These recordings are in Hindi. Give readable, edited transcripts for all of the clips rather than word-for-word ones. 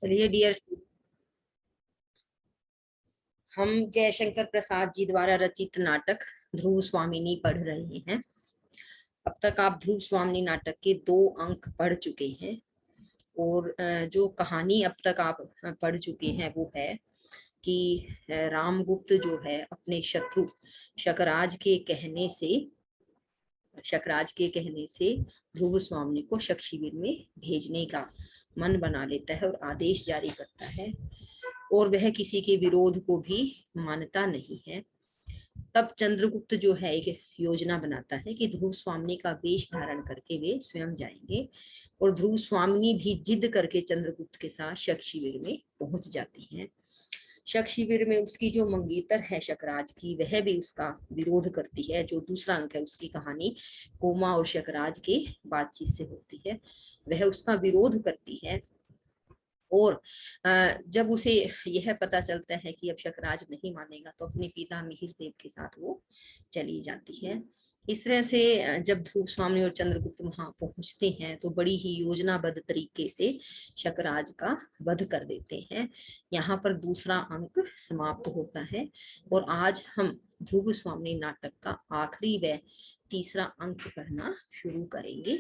चलिए डियर, हम जयशंकर प्रसाद जी द्वारा रचित नाटक ध्रुव स्वामिनी पढ़ रहे हैं। अब तक आप ध्रुव स्वामिनी नाटक के 2 अंक पढ़ चुके हैं और जो कहानी अब तक आप पढ़ चुके हैं वो है कि रामगुप्त जो है अपने शत्रु शकराज के कहने से ध्रुव स्वामिनी को शक शिविर में भेजने का मन बना लेता है और आदेश जारी करता है, और वह किसी के विरोध को भी मानता नहीं है। तब चंद्रगुप्त जो है एक योजना बनाता है कि ध्रुव स्वामिनी का वेश धारण करके वे स्वयं जाएंगे, और ध्रुव स्वामिनी भी जिद करके चंद्रगुप्त के साथ शक शिविर में पहुंच जाती है। शक शिविर में उसकी जो मंगेतर है शकराज की, वह भी उसका विरोध करती है। जो दूसरा अंक है उसकी कहानी कोमा और शकराज के बातचीत से होती है, वह उसका विरोध करती है। और जब उसे यह पता चलता है कि अब शकराज नहीं मानेगा, तो अपने पिता मिहिर देव के साथ वो चली जाती है। इस तरह से जब ध्रुव स्वामी और चंद्रगुप्त वहां पहुंचते हैं तो बड़ी ही योजनाबद्ध तरीके से शकराज का वध कर देते हैं। यहाँ पर दूसरा अंक समाप्त होता है और आज हम ध्रुव स्वामी नाटक का आखिरी व तीसरा अंक पढ़ना शुरू करेंगे।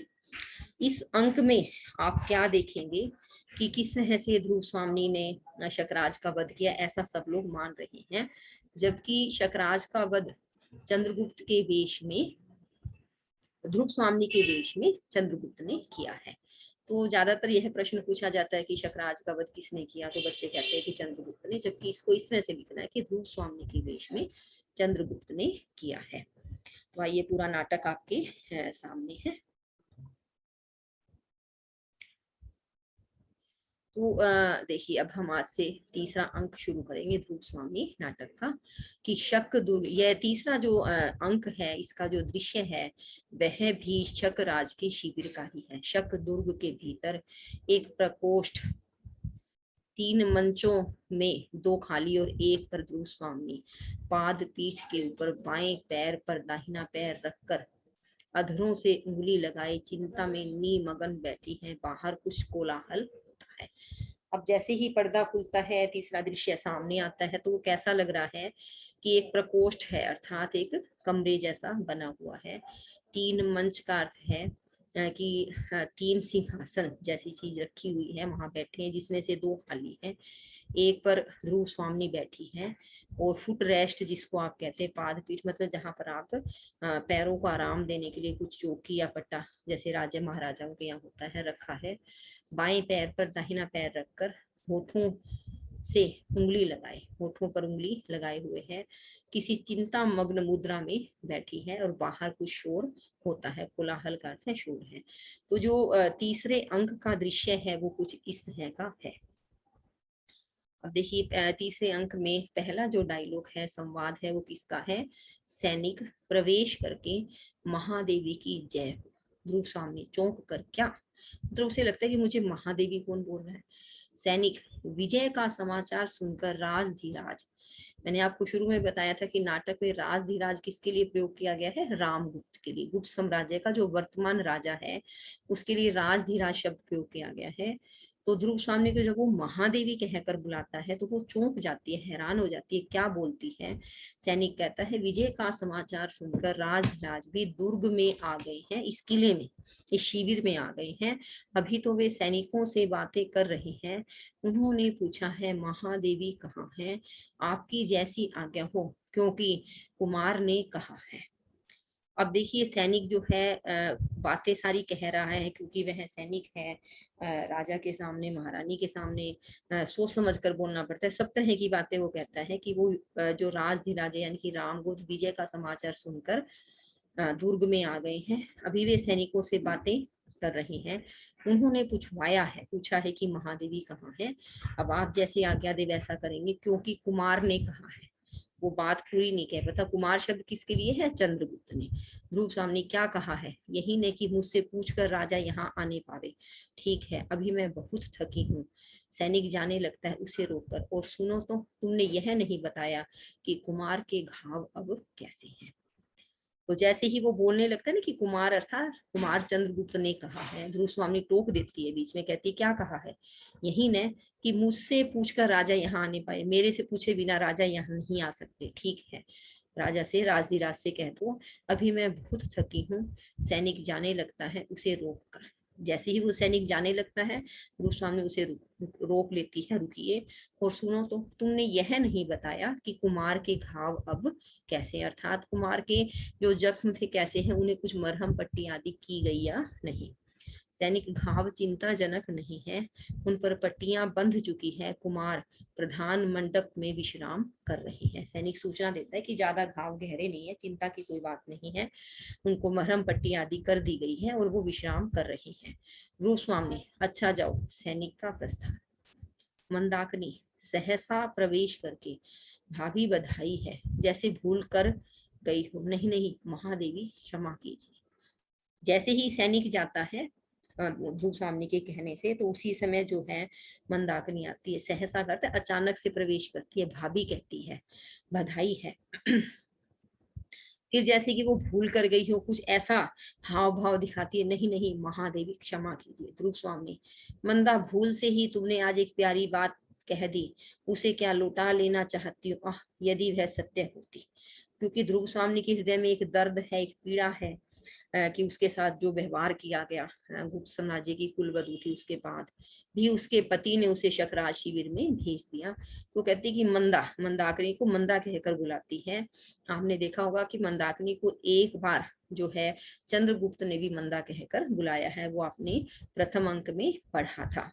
इस अंक में आप क्या देखेंगे कि किस तरह से ध्रुव स्वामिनी ने शकराज का वध किया, ऐसा सब लोग मान रहे हैं, जबकि शकराज का वध चंद्रगुप्त के वेश में, ध्रुव स्वामिनी के वेश में चंद्रगुप्त ने किया है। तो ज्यादातर यह प्रश्न पूछा जाता है कि शकराज का वध किसने किया, तो बच्चे कहते हैं कि चंद्रगुप्त ने, जबकि इसको इस तरह से लिखना है कि ध्रुव स्वामिनी के वेश में चंद्रगुप्त ने किया है। तो आइए, पूरा नाटक आपके सामने है। तो देखिए, अब हम आज से तीसरा अंक शुरू करेंगे ध्रुव स्वामिनी नाटक का, कि शक दुर्ग। यह तीसरा जो अंक है, इसका जो दृश्य है वह भी शक राज के शिविर का ही है। शक दुर्ग के भीतर एक प्रकोष्ठ, 3 मंचों में 2 खाली और एक पर ध्रुव स्वामिनी पाद पीठ के ऊपर बाएं पैर पर दाहिना पैर रखकर अधरों से उंगली लगाए चिंता में निमग्न बैठी हैं। बाहर कुछ कोलाहल होता है। अब जैसे ही पर्दा खुलता है, तीसरा दृश्य सामने आता है, तो वो कैसा लग रहा है कि एक प्रकोष्ठ है, अर्थात एक कमरे जैसा बना हुआ है। 3 मंच का अर्थ है कि 3 सिंहासन जैसी चीज रखी हुई है, वहां बैठे हैं, जिसमें से 2 खाली हैं। एक पर ध्रुव स्वामिनी बैठी है, और फुट रेस्ट जिसको आप कहते हैं, पाद पीठ, मतलब जहां पर आप पैरों को आराम देने के लिए कुछ चौकी या पट्टा, जैसे राजा महाराजाओं के यहाँ होता है, रखा है। बाएं पैर पर दाहिना पैर रखकर होठों से उंगली लगाए, होठों पर उंगली लगाए हुए है, किसी चिंता मग्न मुद्रा में बैठी है, और बाहर कुछ शोर होता है। कोलाहल का अर्थ है शोर है। तो जो तीसरे अंक का दृश्य है वो कुछ इस तरह का है। अब देखिए, तीसरे अंक में पहला जो डायलॉग है, संवाद है, वो किसका है? सैनिक प्रवेश करके महादेवी की जय हो। ध्रुव स्वामी चौंक कर, क्या ध्रुव से लगता है कि मुझे महादेवी कौन बोल रहा है? सैनिक, विजय का समाचार सुनकर राजधीराज। मैंने आपको शुरू में बताया था कि नाटक में राजधीराज किसके लिए प्रयोग किया गया है? रामगुप्त के लिए। गुप्त साम्राज्य का जो वर्तमान राजा है उसके लिए राजधीराज शब्द प्रयोग किया गया है। तो ध्रुव स्वामी को जब वो महादेवी कहकर बुलाता है तो वो चौंक जाती है, हैरान हो जाती है, क्या बोलती है? सैनिक कहता है, विजय का समाचार सुनकर राजधीराज भी दुर्ग में आ गए हैं, इस किले में, इस शिविर में आ गए हैं। अभी तो वे सैनिकों से बातें कर रहे हैं। उन्होंने पूछा है, महादेवी कहाँ है? आपकी जैसी आज्ञा हो, क्योंकि कुमार ने कहा है। अब देखिए, सैनिक जो है बातें सारी कह रहा है, क्योंकि वह सैनिक है। राजा के सामने, महारानी के सामने सोच समझ कर बोलना पड़ता है। सब तरह की बातें वो कहता है कि वो जो राजधीराज यानी कि रामगुप्त विजय का समाचार सुनकर दुर्ग में आ गए हैं। अभी वे सैनिकों से बातें कर रहे हैं। उन्होंने पूछा है कि महादेवी कहाँ है। अब आप जैसे आज्ञा दे वैसा करेंगे, क्योंकि कुमार ने कहा है। वो बात पूरी नहीं कह पाता। कुमार शब्द किसके लिए है? चंद्रगुप्त ने। ध्रुव स्वामी क्या कहा है? यही ने कि मुझसे पूछकर राजा यहाँ आने पावे। ठीक है, अभी मैं बहुत थकी हूँ। सैनिक जाने लगता है उसे रोककर, और सुनो तो, तुमने यह नहीं बताया कि कुमार के घाव अब कैसे हैं? तो जैसे ही वो बोलने लगता है ना कि कुमार अर्थात कुमार चंद्रगुप्त ने कहा है, ध्रुव स्वामी टोक देती है बीच में, कहती है क्या कहा है, यही न कि मुझसे पूछकर राजा यहाँ आने पाए, मेरे से पूछे बिना राजा यहाँ नहीं आ सकते। ठीक है, राजा से राजधिराज से कह दो अभी मैं बहुत थकी हूँ, सैनिक जाने लगता है उसे रोक कर। जैसे ही वो सैनिक जाने लगता है, गुरुस्वामी उसे रोक लेती है, रुकिए और सुनो, तो तुमने यह नहीं बताया कि कुमार के घाव अब कैसे, अर्थात कुमार के जो जख्म थे कैसे हैं, उन्हें कुछ मरहम पट्टी आदि की गई या नहीं। सैनिक घाव चिंताजनक नहीं है, उन पर पट्टियां बंध चुकी है, कुमार प्रधान मंडप में विश्राम कर रहे हैं। सैनिक सूचना देता है कि ज्यादा घाव गहरे नहीं है, चिंता की कोई बात नहीं है, उनको मरहम पट्टी आदि कर दी गई है और वो विश्राम कर रहे हैं। गुरुस्वामी अच्छा जाओ। सैनिक का प्रस्थान। मंदाकिनी सहसा प्रवेश करके, भाभी बधाई है, जैसे भूल कर गई हो। नहीं नहीं महादेवी क्षमा कीजिए। जैसे ही सैनिक जाता है ध्रुव स्वामी के कहने से, तो उसी समय जो है मंदाकिनी आती है, सहसा करते अचानक से प्रवेश करती है, भाभी कहती है बधाई है। फिर जैसे कि वो भूल कर गई हो, कुछ ऐसा हाव भाव दिखाती है, नहीं नहीं महादेवी क्षमा कीजिए। ध्रुव स्वामी मंदा भूल से ही तुमने आज एक प्यारी बात कह दी, उसे क्या लौटा लेना चाहती हो, आह यदि वह सत्य होती। क्योंकि ध्रुव स्वामी के हृदय में एक दर्द है, एक पीड़ा है कि उसके साथ जो व्यवहार किया गया, गुप्त साम्राज्य की कुलवधु थी, उसके बाद भी उसके पति ने उसे शकराज शिविर में भेज दिया। तो कहती कि मंदाकिनी को मंदा कहकर बुलाती है। आपने देखा होगा कि मंदाकिनी को एक बार जो है चंद्रगुप्त ने भी मंदा कहकर बुलाया है, वो आपने प्रथम अंक में पढ़ा था।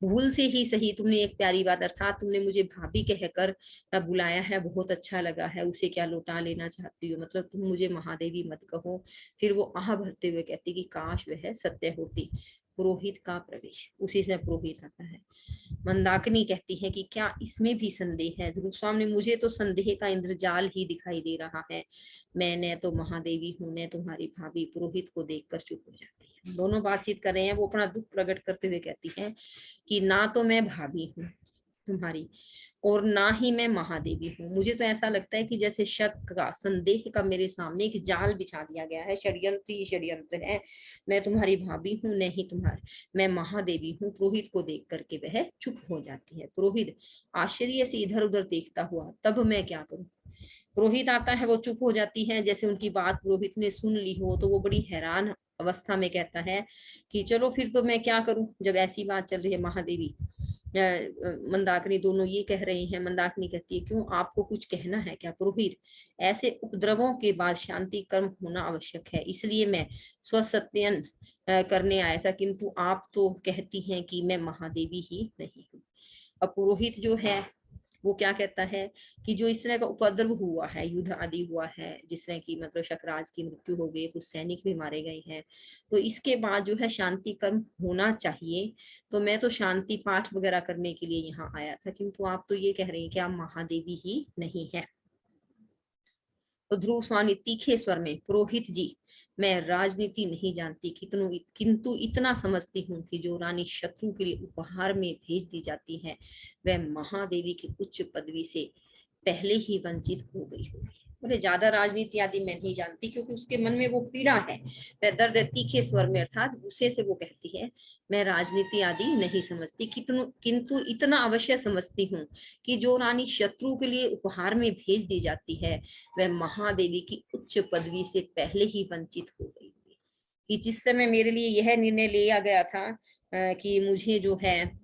भूल से ही सही तुमने एक प्यारी बात, अर्थात तुमने मुझे भाभी कहकर बुलाया है, बहुत अच्छा लगा है, उसे क्या लौटा लेना चाहती हो, मतलब तुम मुझे महादेवी मत कहो। फिर वो आह भरते हुए कहती कि काश वह सत्य होती। पुरोहित का प्रवेश। उसी से पुरोहित आता है। मंदाकिनी कहती है कि क्या इसमें भी संदेह है। ध्रुव स्वामी मुझे तो संदेह का इंद्रजाल ही दिखाई दे रहा है, मैं न तो महादेवी हूँ न तुम्हारी भाभी। पुरोहित को देखकर चुप हो जाती है। दोनों बातचीत कर रहे हैं, वो अपना दुख प्रकट करते हुए कहती है कि ना तो मैं भाभी हूँ तुम्हारी और ना ही मैं महादेवी हूँ। मुझे तो ऐसा लगता है कि जैसे शक का, संदेह का मेरे सामने एक जाल बिछा दिया गया है, षड्यंत्र ही षड्यंत्र है। मैं तुम्हारी भाभी हूँ नहीं तुम्हारे, मैं महादेवी हूँ। पुरोहित को देख करके वह चुप हो जाती है। पुरोहित आश्चर्य से इधर उधर देखता हुआ, तब मैं क्या करूं। पुरोहित आता है, वो चुप हो जाती है, जैसे उनकी बात पुरोहित ने सुन ली हो। तो वो बड़ी हैरान अवस्था में कहता है कि चलो फिर तो मैं क्या करूं, जब ऐसी बात चल रही है। महादेवी मंदाकिनी दोनों ये कह रहे हैं। मंदाकिनी कहती है क्यों, आपको कुछ कहना है क्या। पुरोहित ऐसे उपद्रवों के बाद शांति कर्म होना आवश्यक है, इसलिए मैं स्वसत्यन करने आया था, किंतु आप तो कहती हैं कि मैं महादेवी ही नहीं हूँ। अब पुरोहित जो है वो क्या कहता है कि जो इस तरह का उपद्रव हुआ है, युद्ध आदि हुआ है, जिस तरह की मतलब शकराज की मृत्यु हो गई, कुछ सैनिक भी मारे गए हैं, तो इसके बाद जो है शांति कर्म होना चाहिए। तो मैं तो शांति पाठ वगैरह करने के लिए यहाँ आया था, किंतु आप तो ये कह रहे हैं कि आप महादेवी ही नहीं है। तो ध्रुव स्वामी तीखे स्वर में, पुरोहित जी मैं राजनीति नहीं जानती, किंतु इतना समझती हूँ कि जो रानी शत्रु के लिए उपहार में भेज दी जाती है, वह महादेवी की उच्च पदवी से पहले ही वंचित हो गई होगी। बोले ज्यादा राजनीति आदि मैं नहीं जानती, क्योंकि उसके मन में वो पीड़ा है, वह दर्द है। तीखे स्वर में अर्थात गुस्से से वो कहती है मैं राजनीति आदि नहीं समझती, किंतु इतना अवश्य समझती हूँ कि जो रानी शत्रु के लिए उपहार में भेज दी जाती है, वह महादेवी की उच्च पदवी से पहले ही वंचित हो गई होगी। कि जिस समय मेरे लिए यह निर्णय लिया गया था कि मुझे जो है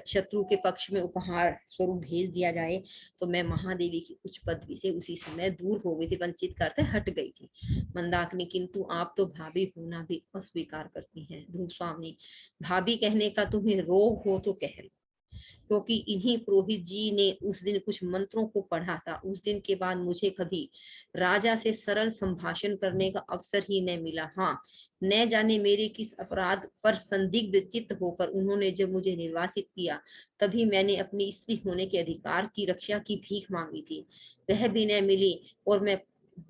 शत्रु के पक्ष में उपहार स्वरूप भेज दिया जाए, तो मैं महादेवी की उच्च पदवी से उसी समय दूर हो गई थी, वंचित करते हट गई थी। मंदाकिनी किंतु आप तो भाभी होना भी अस्वीकार करती हैं। ध्रुव स्वामी भाभी कहने का तुम्हें रोग हो तो कह लो, क्योंकि इन्हीं पुरोहित जी ने उस दिन कुछ मंत्रों को पढ़ा था। उस दिन के बाद मुझे कभी राजा से सरल संभाषण करने का अवसर ही न मिला। हाँ, न जाने मेरे किस अपराध पर संदिग्ध चित्त होकर उन्होंने जब मुझे निर्वासित किया, तभी मैंने अपनी स्त्री होने के अधिकार की रक्षा की भीख मांगी थी, वह भी न मिली और मैं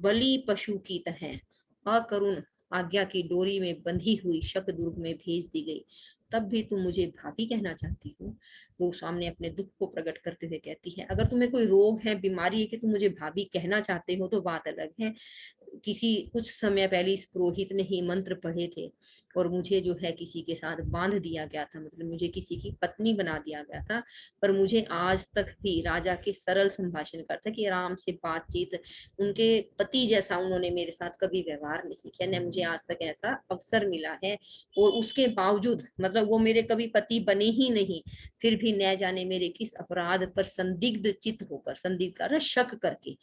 बलि पशु की तरह अकरुण आज्ञा की डोरी में बंधी हुई शकदुर्ग में भेज दी गई। तब भी तुम मुझे भाभी कहना चाहती हो। वो सामने अपने दुख को प्रकट करते हुए कहती है अगर तुम्हें कोई रोग है, बीमारी है कि तुम मुझे भाभी कहना चाहते हो तो बात अलग है, कुछ समय पहले इस पुरोहित ने ही मंत्र पढ़े थे और मुझे जो है किसी के साथ बांध दिया गया था, मतलब मुझे किसी की पत्नी बना दिया गया था। पर मुझे आज तक भी राजा के सरल संभाषण करता कि आराम से बातचीत, उनके पति जैसा उन्होंने मेरे साथ कभी व्यवहार नहीं किया, न मुझे आज तक ऐसा अवसर मिला है। और उसके बावजूद मतलब वो मेरे कभी पति बने ही नहीं, फिर भी न जाने मेरे किस अपराध पर संदिग्ध चित्त होकर, संदिग्ध का शक करके,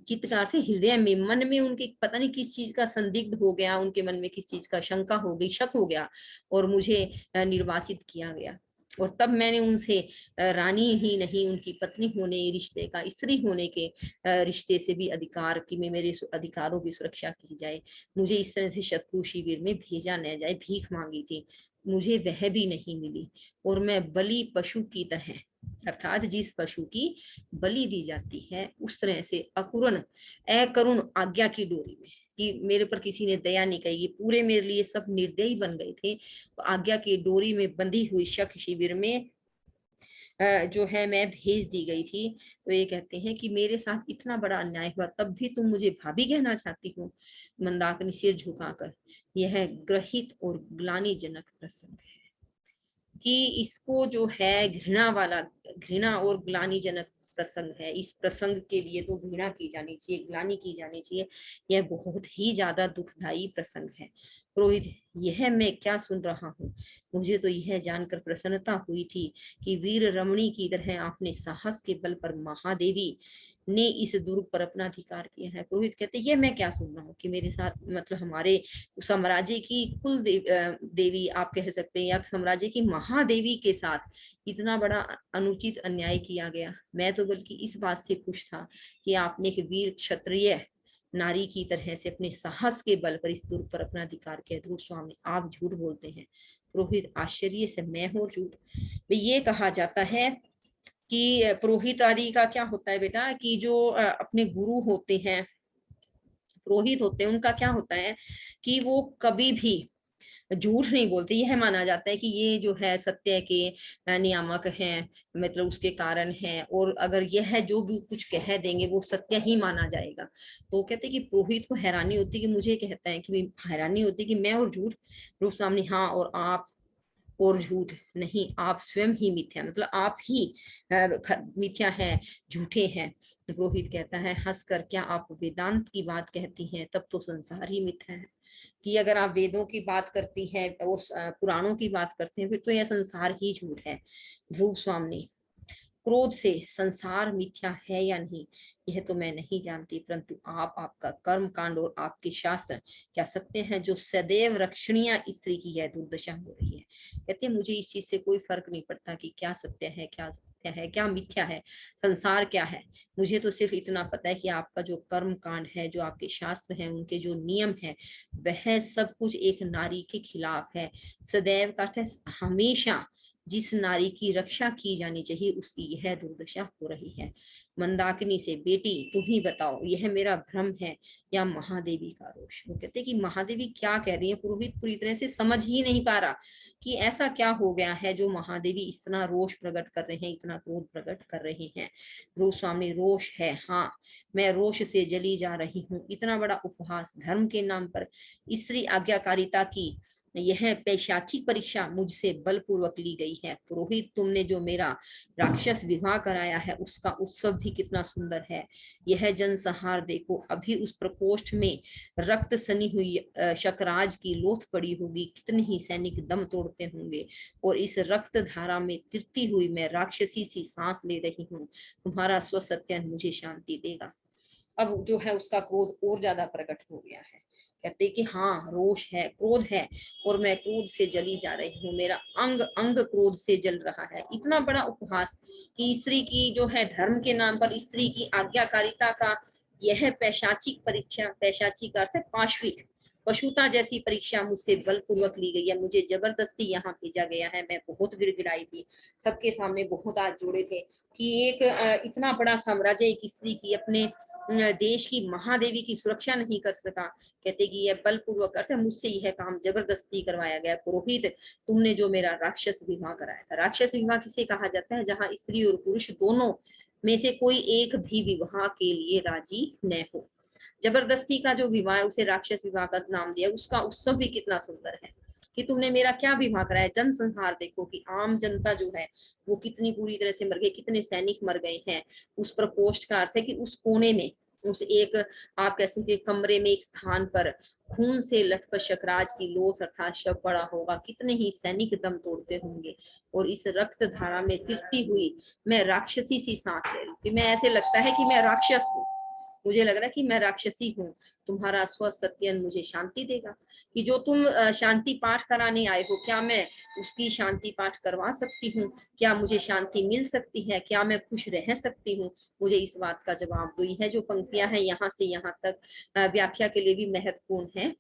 चित्त का अर्थ हृदय में, मन में उनके पता नहीं किस चीज का संदिग्ध हो गया, उनके मन में किस चीज का शंका हो गई, शक हो गया और मुझे निर्वासित किया गया। और तब मैंने उनसे रानी ही नहीं, उनकी पत्नी होने रिश्ते का, स्त्री होने के रिश्ते से भी अधिकार की में मेरे अधिकारों की सुरक्षा की जाए, मुझे इस तरह से शत्रु शिविर में भेजा न जाए, भीख मांगी थी, मुझे वह भी नहीं मिली। और मैं बलि पशु की तरह, अर्थात जिस पशु की बलि दी जाती है उस तरह से अकरुण आज्ञा की डोरी में, कि मेरे पर किसी ने दया नहीं कही, पूरे मेरे लिए सब निर्दयी बन गए थे, तो आज्ञा की डोरी में बंधी हुई शक शिविर में जो है मैं भेज दी गई थी। तो ये कहते हैं कि मेरे साथ इतना बड़ा अन्याय हुआ, तब भी तुम मुझे भाभी कहना चाहती हो। मंदाकिनी सिर झुकाकर, यह ग्रहित और ग्लानिजनक प्रसंग है कि इसको जो है घृणा और ग्लानिजनक प्रसंग है। इस प्रसंग के लिए तो घृणा की जानी चाहिए, ग्लानि की जानी चाहिए। यह बहुत ही ज्यादा दुखदाई प्रसंग है। पुरोहित, यह मैं क्या सुन रहा हूँ? मुझे तो यह जानकर प्रसन्नता हुई थी कि वीर रमणी की तरह आपने साहस के बल पर महादेवी ने इस दुर्ग पर अपना अधिकार किया है। पुरोहित कहते ये मैं क्या सुन रहा हूँ कि मेरे साथ, मतलब हमारे साम्राज्य की देवी आप कह सकते हैं, या साम्राज्य की महादेवी के साथ इतना बड़ा अनुचित अन्याय किया गया। मैं तो बल्कि इस बात से खुश था कि आपने एक वीर क्षत्रिय नारी की तरह से अपने साहस के बल पर इस दुर्ग पर अपना अधिकार किया। ध्रुव स्वामी, आप झूठ बोलते हैं। पुरोहित, आश्चर्य से मैं हूँ झूठ? ये कहा जाता है कि पुरोहित आदि का क्या होता है बेटा, कि जो अपने गुरु होते हैं, पुरोहित होते हैं, उनका क्या होता है कि वो कभी भी झूठ नहीं बोलते। यह माना जाता है कि ये जो है सत्य के नियामक हैं, मतलब उसके कारण है, और अगर यह जो भी कुछ कह देंगे वो सत्य ही माना जाएगा। तो कहते हैं कि पुरोहित को हैरानी होती है कि मुझे कहता है कि हैरानी होती है कि मैं और झूठ। रूप सामने, हाँ, और आप और झूठ नहीं, आप स्वयं ही मिथ्या, मतलब आप ही मिथ्या है, झूठे हैं। पुरोहित कहता है हंसकर, क्या आप वेदांत की बात कहती हैं? तब तो संसार ही मिथ्या है। कि अगर आप वेदों की बात करती हैं और पुराणों की बात करते हैं, फिर तो यह संसार ही झूठ है। ध्रुव स्वामी, क्रोध से संसार मिथ्या है या नहीं, यह तो मैं नहीं जानती, परंतु आप, आपका कर्म कांड और आपके शास्त्र क्या सत्य हैं, जो सदैव रक्षणीय स्त्री की यह दुर्दशा हो रही है। कहते हैं मुझे इस चीज से कोई फर्क नहीं पड़ता कि क्या सत्य है, क्या सत्य है, क्या मिथ्या है, संसार क्या है। मुझे तो सिर्फ इतना पता है कि आपका जो कर्म कांड है, जो आपके शास्त्र हैं, उनके जो नियम है, वह सब कुछ एक नारी के खिलाफ है। सदैव का अर्थ है हमेशा, जिस नारी की रक्षा की जानी चाहिए उसकी यह दुर्दशा हो रही है। मंदाकिनी से, बेटी तुम ही बताओ, यह मेरा भ्रम है या महादेवी का रोष? वो कहते कि महादेवी क्या कह रही है? पुरोहित पूरी तरह से समझ ही नहीं पा रहा कि ऐसा क्या हो गया है जो महादेवी इतना रोष प्रकट कर रहे हैं, इतना क्रोध प्रकट कर रहे हैं। रोष स्वामी, रोष है, हाँ, मैं रोष से जली जा रही हूँ। इतना बड़ा उपहास धर्म के नाम पर, स्त्री आज्ञाकारिता की यह पैशाचिक परीक्षा मुझसे बलपूर्वक ली गई है। पुरोहित, तुमने जो मेरा राक्षस विवाह कराया है उसका उत्सव भी कितना सुंदर है। यह जनसंहार देखो, अभी उस प्रकोष्ठ में रक्त सनी हुई शकराज की लोथ पड़ी होगी, कितने ही सैनिक दम तोड़ते होंगे, और इस रक्त धारा में तिरती हुई मैं राक्षसी सी सांस ले रही हूँ। तुम्हारा स्वसत्यन मुझे शांति देगा। अब जो है उसका क्रोध और ज्यादा प्रकट हो गया है। कहते कि हाँ, रोष है, क्रोध है, और मैं क्रोध से जली जा रही हूँ, मेरा अंग अंग क्रोध से जल रहा है। इतना बड़ा उपहास कि स्त्री की जो है धर्म के नाम पर स्त्री की आज्ञाकारिता का यह पैशाचिक परीक्षा, पैशाचिक अर्थ है पाशविक, पशुता जैसी परीक्षा मुझसे बलपूर्वक ली गई है। मुझे जबरदस्ती यहाँ भेजा गया है। मैं बहुत गिड़गिड़ाई थी, सबके सामने बहुत हाथ जोड़े थे कि एक इतना बड़ा साम्राज्य एक स्त्री की, अपने देश की महादेवी की सुरक्षा नहीं कर सका। कहते कि यह बलपूर्वक अर्थ है, मुझसे यह काम जबरदस्ती करवाया गया। पुरोहित, तुमने जो मेरा राक्षस विवाह कराया था। राक्षस विवाह किसे कहा जाता है? जहाँ स्त्री और पुरुष दोनों में से कोई एक भी विवाह के लिए राजी न हो। जबरदस्ती का जो विवाह है उसे राक्षस विवाह का नाम दिया। उसका उत्सव भी कितना सुंदर है कि तुमने मेरा क्या विवाह कराया। जनसंहार देखो कि आम जनता जो है वो कितनी पूरी तरह से मर गई, कितने सैनिक मर गए हैं। उस प्रकोष्ठ का अर्थ है कि उस कोने में, उस एक आप कह सकते कमरे में, एक स्थान पर खून से लथपथ शकराज की लोथ अर्थात शव पड़ा होगा। कितने ही सैनिक दम तोड़ते होंगे। और इस रक्त धारा में तिरती हुई मैं राक्षसी सी सांस ले रही हूँ कि मैं, ऐसे लगता है कि मैं राक्षस हूँ, मुझे लग रहा है कि मैं राक्षसी हूँ। तुम्हारा स्वसत्यन मुझे शांति देगा कि जो तुम शांति पाठ कराने आए हो, क्या मैं उसकी शांति पाठ करवा सकती हूँ? क्या मुझे शांति मिल सकती है? क्या मैं खुश रह सकती हूँ? मुझे इस बात का जवाब दो। यह जो पंक्तियां हैं यहाँ से यहाँ तक व्याख्या के लिए भी महत्वपूर्ण है।